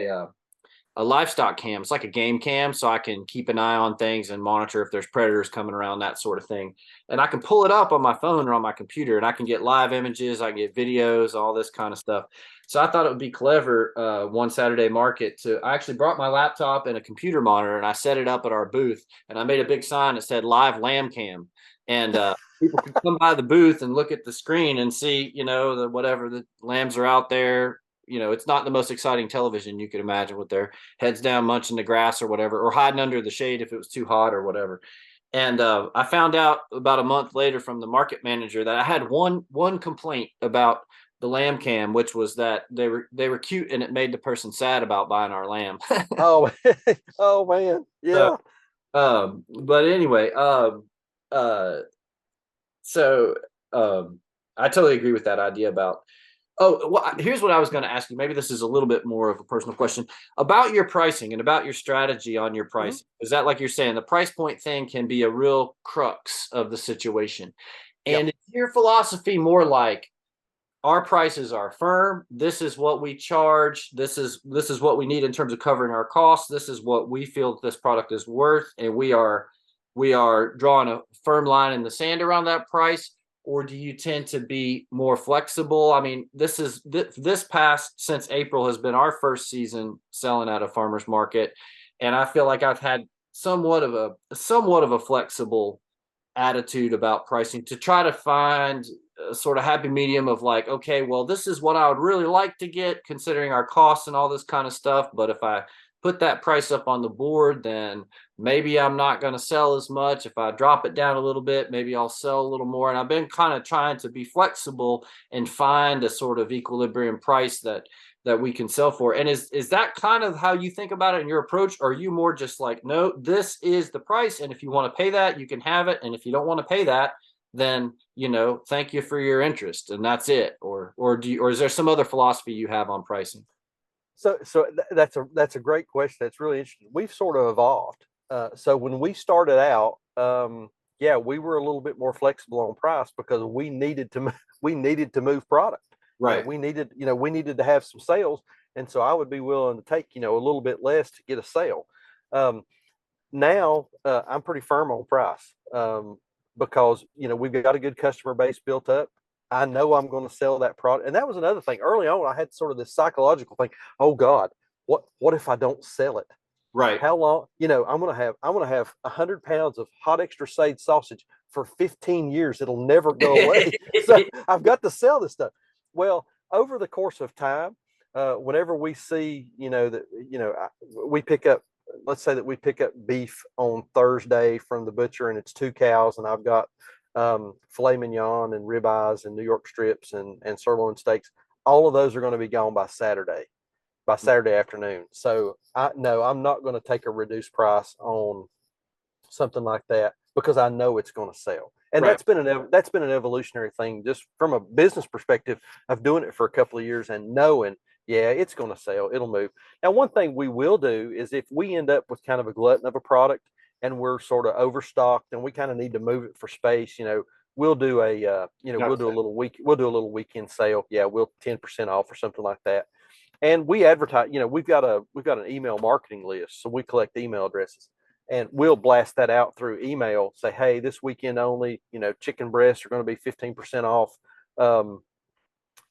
livestock cam. It's like a game cam, so I can keep an eye on things and monitor if there's predators coming around, that sort of thing. And I can pull it up on my phone or on my computer, and I can get live images, I can get videos, all this kind of stuff. So I thought it would be clever one Saturday market to. I actually brought my laptop and a computer monitor, and I set it up at our booth, and I made a big sign that said "Live Lamb Cam," and people could come by the booth and look at the screen and see, the whatever the lambs are out there. It's not the most exciting television you could imagine with their heads down munching the grass or whatever, or hiding under the shade if it was too hot or whatever. And I found out about a month later from the market manager that I had one complaint about the lamb cam, which was that they were cute and it made the person sad about buying our lamb. Oh, oh man, yeah. So, but anyway, uh, so I totally agree with that idea about. Oh, well, here's what I was going to ask you. Maybe this is a little bit more of a personal question about your pricing and about your strategy on your pricing. Mm-hmm. Is that, like you're saying, the price point thing can be a real crux of the situation? And Is your philosophy more like our prices are firm? This is what we charge. This is what we need in terms of covering our costs. This is what we feel that this product is worth, and we are drawing a firm line in the sand around that price. Or do you tend to be more flexible? I mean, this past since April has been our first season selling at a farmer's market, and I feel like I've had somewhat of a flexible attitude about pricing to try to find a sort of happy medium of like, okay, well, this is what I would really like to get considering our costs and all this kind of stuff. But if I put that price up on the board, then maybe I'm not going to sell as much. If I drop it down a little bit, maybe I'll sell a little more. And I've been kind of trying to be flexible and find a sort of equilibrium price that we can sell for. And is that kind of how you think about it in your approach? Or are you more just like, no, this is the price, and if you want to pay that, you can have it. And if you don't want to pay that, then, thank you for your interest, and that's it. Or is there some other philosophy you have on pricing? So that's a great question. That's really interesting. We've sort of evolved. So when we started out, we were a little bit more flexible on price because we needed to move product. Right. We needed to have some sales, and so I would be willing to take a little bit less to get a sale. Now I'm pretty firm on price because we've got a good customer base built up. I know I'm going to sell that product. And that was another thing. Early on, I had sort of this psychological thing. Oh God, what if I don't sell it? Right. How long? I'm going to have 100 pounds of hot extra sage sausage for 15 years. It'll never go away. So I've got to sell this stuff. Well, over the course of time, whenever we see, we pick up, let's say that we pick up beef on Thursday from the butcher, and it's 2 cows, and I've got filet mignon and ribeyes and New York strips and sirloin steaks. All of those are going to be gone by Saturday afternoon. So I'm not going to take a reduced price on something like that because I know it's going to sell. And right. that's been an evolutionary thing just from a business perspective of doing it for a couple of years and knowing, it's going to sell, it'll move. Now, one thing we will do is if we end up with kind of a glutton of a product and we're sort of overstocked and we kind of need to move it for space, we'll do a we'll do a little weekend sale. Yeah, we'll 10% off or something like that. And we advertise, we've got an email marketing list, so we collect email addresses and we'll blast that out through email. Say, hey, this weekend only, chicken breasts are going to be 15% off.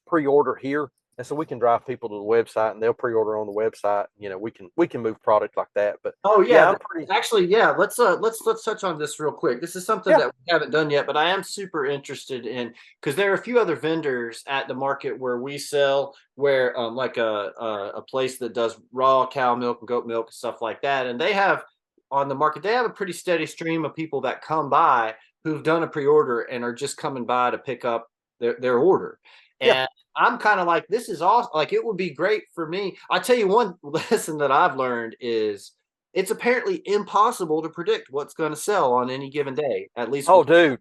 Pre-order here. And so we can drive people to the website and they'll pre-order on the website. We can move product like that. But let's touch on this real quick. This is something that we haven't done yet, but I am super interested in because there are a few other vendors at the market where we sell, where like a place that does raw cow milk and goat milk and stuff like that, and they have on the market they have a pretty steady stream of people that come by who've done a pre-order and are just coming by to pick up their order. And I'm kind of like, this is awesome. Like, it would be great for me. I tell you, one lesson that I've learned is it's apparently impossible to predict what's going to sell on any given day. At least. Oh, dude.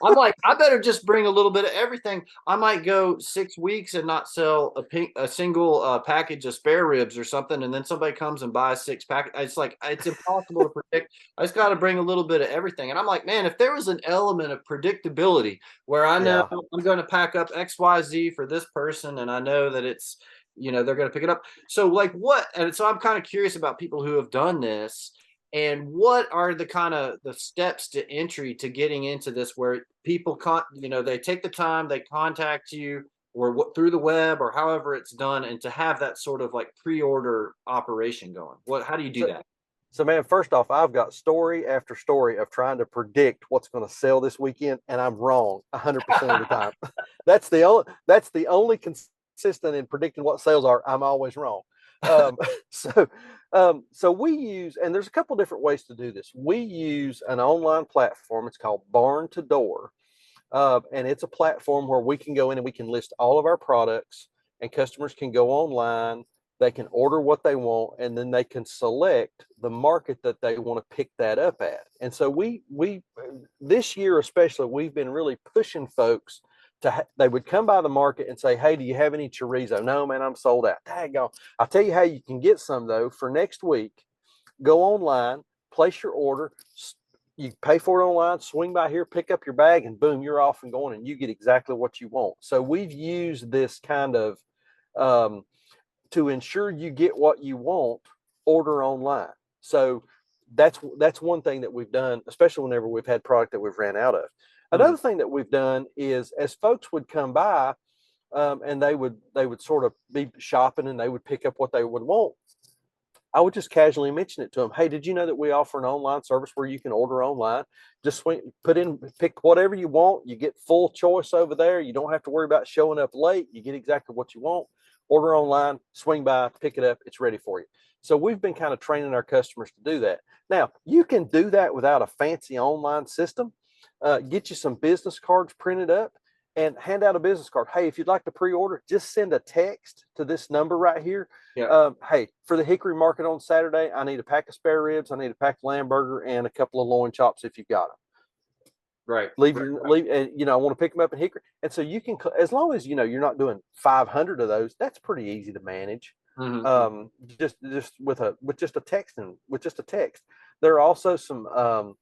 I'm like, I better just bring a little bit of everything. I might go 6 weeks and not sell a single package of spare ribs or something, and then somebody comes and buys 6 packets. It's like, it's impossible to predict. I just got to bring a little bit of everything. And I'm like, man, if there was an element of predictability where I know I'm going to pack up XYZ for this person, and I know that it's they're going to pick it up. So like what, and so I'm kind of curious about people who have done this, and what are the kind of the steps to entry to getting into this, where people they take the time, they contact you, or through the web or however it's done, and to have that sort of like pre-order operation going. How do you do So, that? so man, first off, I've got story after story of trying to predict what's going to sell this weekend, and I'm wrong 100% of the time. That's the only consistent in predicting what sales are. I'm always wrong. Um, so so we use, and there's a couple different ways to do this. We use an online platform. It's called Barn to Door. And it's a platform where we can go in and we can list all of our products, and customers can go online. They can order what they want, and then they can select the market that they want to pick that up at. And so we this year especially, we've been really pushing folks to they would come by the market and say, "Hey, do you have any chorizo?" "No, man, I'm sold out." Daggone. I'll tell you how you can get some though for next week. Go online, place your order, you pay for it online, swing by here, pick up your bag, and boom, you're off and going, and you get exactly what you want. So we've used this kind of to ensure you get what you want, order online. So that's one thing that we've done, especially whenever we've had product that we've ran out of. Another thing that we've done is, as folks would come by, and they would sort of be shopping and they would pick up what they would want, I would just casually mention it to them. "Hey, did you know that we offer an online service where you can order online? Just pick whatever you want. You get full choice over there. You don't have to worry about showing up late. You get exactly what you want. Order online, swing by, pick it up. It's ready for you." So we've been kind of training our customers to do that. Now, you can do that without a fancy online system. Get you some business cards printed up and hand out a business card. "Hey, if you'd like to pre-order, just send a text to this number right here. Yeah. Hey, for the Hickory Market on Saturday, I need a pack of spare ribs, I need a pack of lamb burger, and a couple of loin chops if you've got them. Right. Leave, and I want to pick them up in Hickory." And so you can, as long as you're not doing 500 of those, that's pretty easy to manage. Just with just a text, and with just a text. There are also some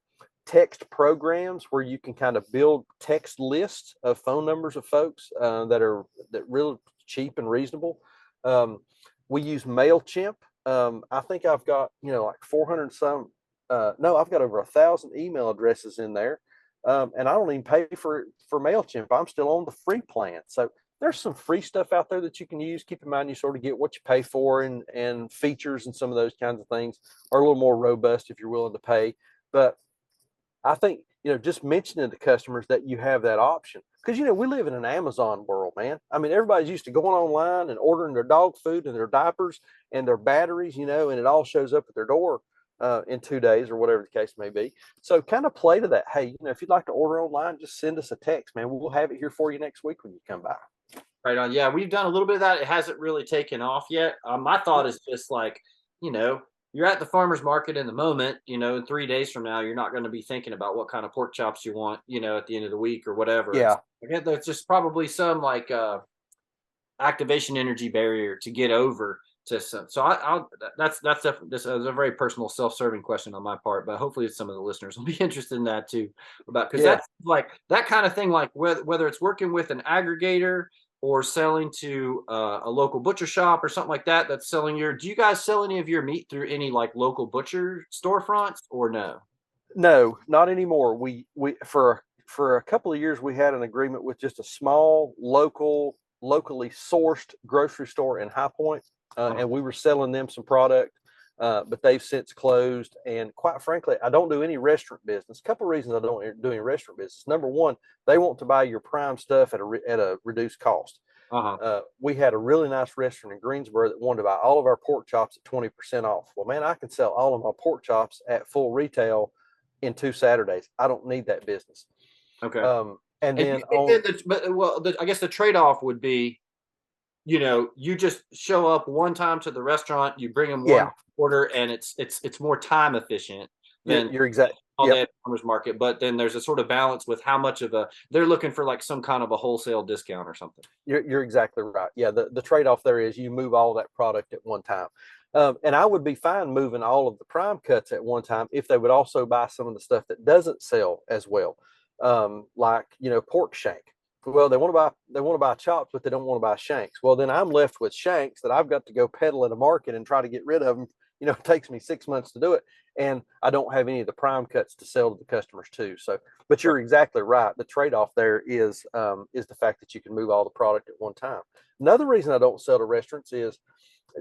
text programs where you can kind of build text lists of phone numbers of folks that really cheap and reasonable. We use MailChimp. I think I've got like 400 some. No, I've got over 1,000 email addresses in there, and I don't even pay for MailChimp. I'm still on the free plan. So there's some free stuff out there that you can use. Keep in mind, you sort of get what you pay for, and features and some of those kinds of things are a little more robust if you're willing to pay. But I think, just mentioning to customers that you have that option, because, we live in an Amazon world, man. I mean, everybody's used to going online and ordering their dog food and their diapers and their batteries, and it all shows up at their door in 2 days or whatever the case may be. So kind of play to that. Hey, if you'd like to order online, just send us a text, man. We'll have it here for you next week when you come by. Right on. Yeah, we've done a little bit of that. It hasn't really taken off yet. My thought is just like, you're at the farmer's market in the moment, in 3 days from now, you're not going to be thinking about what kind of pork chops you want, at the end of the week or whatever. Yeah. There's just probably some like activation energy barrier to get over to some. So that's definitely, this is a very personal self-serving question on my part, but hopefully some of the listeners will be interested in that too, because that's like that kind of thing, like whether it's working with an aggregator or selling to a local butcher shop or something like that, that's selling do you guys sell any of your meat through any like local butcher storefronts, or no? No, not anymore. We for a couple of years we had an agreement with just a small locally sourced grocery store in High Point, and we were selling them some product, but they've since closed. And quite frankly, I don't do any restaurant business. A couple of reasons I don't do any restaurant business. Number one, they want to buy your prime stuff at a reduced cost. We had a really nice restaurant in Greensboro that wanted to buy all of our pork chops at 20% off. Well, man, I can sell all of my pork chops at full retail in 2 Saturdays. I don't need that business. Okay. And then I guess the trade-off would be, you just show up one time to the restaurant, you bring them one order, and it's more time efficient than you're exactly all day at the farmer's market. But then there's a sort of balance with how much they're looking for, like some kind of a wholesale discount or something. You're exactly right. Yeah, the trade-off there is you move all that product at one time. And I would be fine moving all of the prime cuts at one time if they would also buy some of the stuff that doesn't sell as well, like pork shank. Well, they want to buy chops, but they don't want to buy shanks. Well, then I'm left with shanks that I've got to go peddle in a market and try to get rid of them. You know, it takes me 6 months to do it, and I don't have any of the prime cuts to sell to the customers too. So, but Right. you're exactly right. The trade off there is the fact that you can move all the product at one time. Another reason I don't sell to restaurants is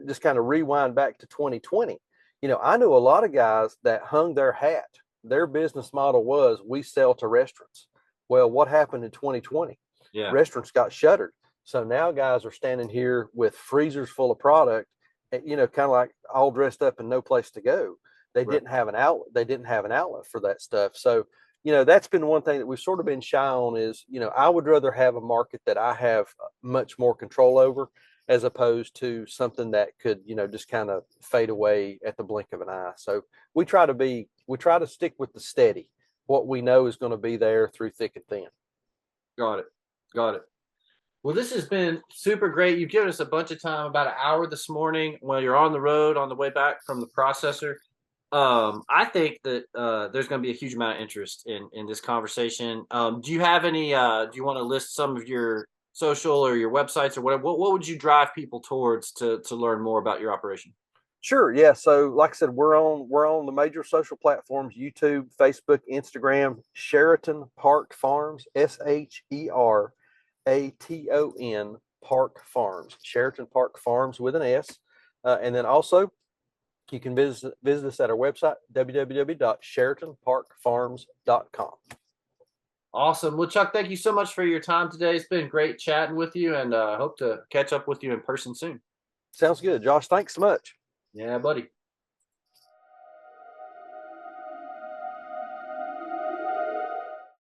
just kind of rewind back to 2020. You know, I knew a lot of guys that hung their hat. Their business model was we sell to restaurants. Well, what happened in 2020? Yeah. Restaurants got shuttered. So now guys are standing here with freezers full of product, you know, kind of like all dressed up and no place to go. They Right. didn't have an outlet. They didn't have an outlet for that stuff. So, you know, that's been one thing that we've sort of been shy on is, you know, I would rather have a market that I have much more control over as opposed to something that could, you know, just kind of fade away at the blink of an eye. So we try to stick with the steady, what we know is going to be there through thick and thin. Got it. Got it. Well, this has been super great. You've given us a bunch of time, about an hour this morning while you're on the road on the way back from the processor. I think that there's going to be a huge amount of interest in this conversation. Do you have any? Do you want to list some of your social or your websites or whatever? What would you drive people towards to learn more about your operation? Sure, yeah. So, like I said, we're on the major social platforms: YouTube, Facebook, Instagram. Sheraton Park Farms, Sheraton Park Farms, Sheraton Park Farms with an S, and then also you can visit us at our website www.sheratonparkfarms.com. Awesome. Well, Chuck, thank you so much for your time today. It's been great chatting with you, and hope to catch up with you in person soon. Sounds good, Josh. Thanks so much. Yeah, buddy.